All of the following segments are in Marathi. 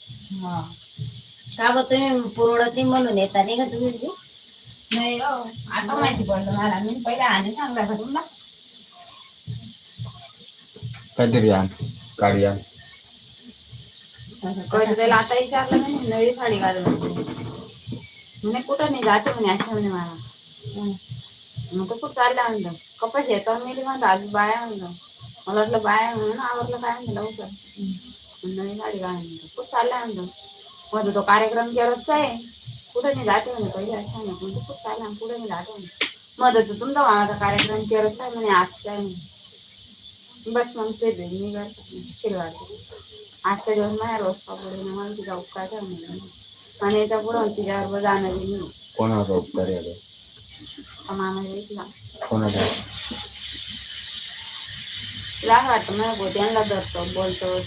हा का बघ तुम्ही पुरवडत नाही म्हणून येता नाही का तुम्ही? नाही हो आता माहिती पडलं मला मी पहिले आणि सांगला का तुला काहीतरी आण काढी आण कळतं त्याला आता विचारलं नाही नवी साडी घालून म्हणे कुठं नाही जाते म्हणे अशा म्हणे मला मग तो खूप चालला म्हणलं कपडे शेतावर मेली म्हणतो आज बाया म्हणलं मला वाटलं बाया म्हणून आवडलं काय म्हणलं लवकर नवी साडी घालून खूप चालला म्हणलं मग तो कार्यक्रम करतचा आहे कुठं नाही जाते म्हणे पहिले असं नाही म्हणजे खूप चालला कुठं नाही जाते म्हणे मग तुमचा मामाचा कार्यक्रम करत आहे म्हणे आज काय म्हणे बस मग ते मी शिरवाड आजच्या दिवस माझ्या रोज पुढे मला तिचा उपकार काय म्हणलं आणि याच्या पुढं तिच्याबरोबर जाणार नाही कोणाचा उपकार आहे मामा येईल कोणाचा लाग वाटतं मला गोट्यांना धरतो बोलतो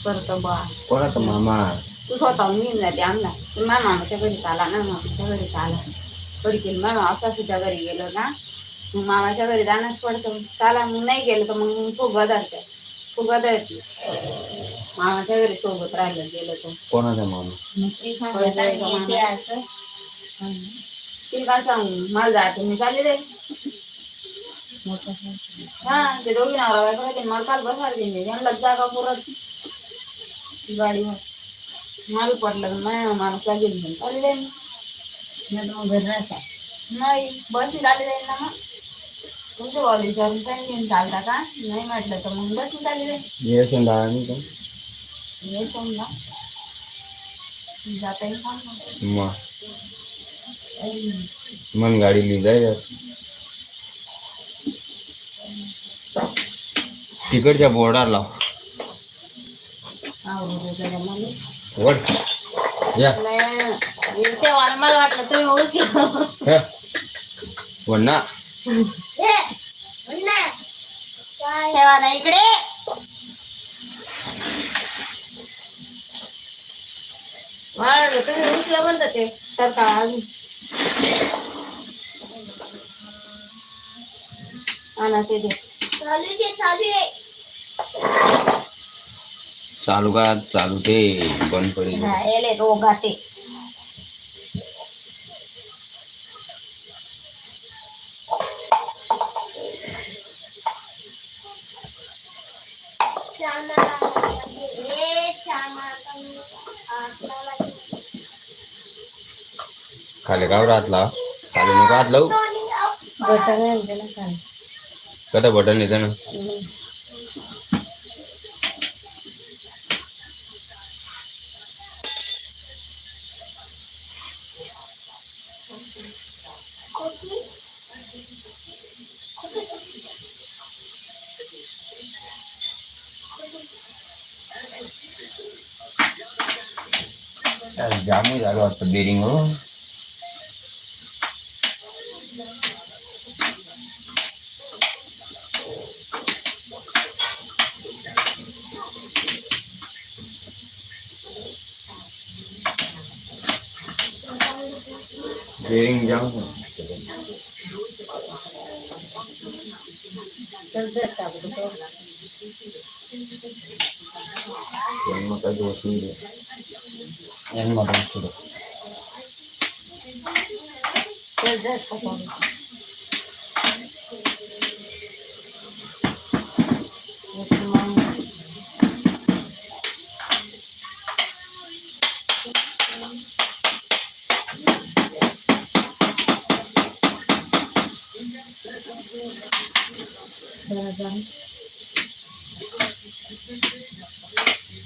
करतो बा कोणाचा मामा तू स्वतः घेऊन जाते आमला माझ्या मामाच्या घरी चाला ना मामाच्या घरी चाला कधी केली मामा असाच्या घरी गेलो ना मग मामाच्या घरी जाणंच पडतं चाला मग नाही गेलं तर मग फुगा धरते फुगा धरते मामाच्या घरी सोबत राहिलं गेलं तर कोणाचा मामा ती काय सांगू मला जायचं मी चालले जाईल हा ते दोघी नवरा बायको मला काल बसायला दिले यांना जागा पुरत गाडीवर मला पडलं नाही माणूस लागेल चालले जाईल मग घरी राहता नाही बस चालले जाईल ना मग तुमचं बॉल विचारून काय घेऊन चालता का नाही म्हटलं तर मग बस चालले जाईल ये समजा जाता येईल सांग मन गाडी ली जाय तिकडच्या बोर्डार लाव वड या मला वाटलं तुम्ही ओळख वन्ना ठेवा इकडे तुम्ही उचलं म्हणता ते तर का आणा ते दे चालू का चालू ते बंद पडेल एले रोगाटे खाली गाव राहतला खाली नको हात लावू कदा बटन येतं ना जामू झालं वाटतं बेरिंग हो बेरिंग जाम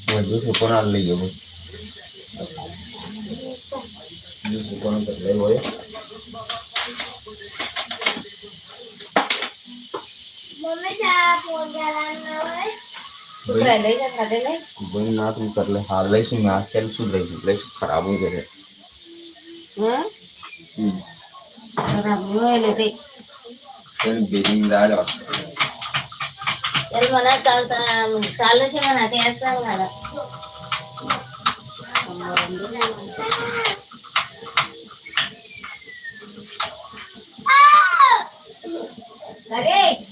मग दूसरे कोणाला लई घेऊ दूसरे कोणाला लई होय बन ना तुम कर ले हाल लई सुन आज चल सुन लई खराब हो गए खराब होईल ते चल बेरिंग ला जा तर मला चालच म्हणा ते असं झालं अरे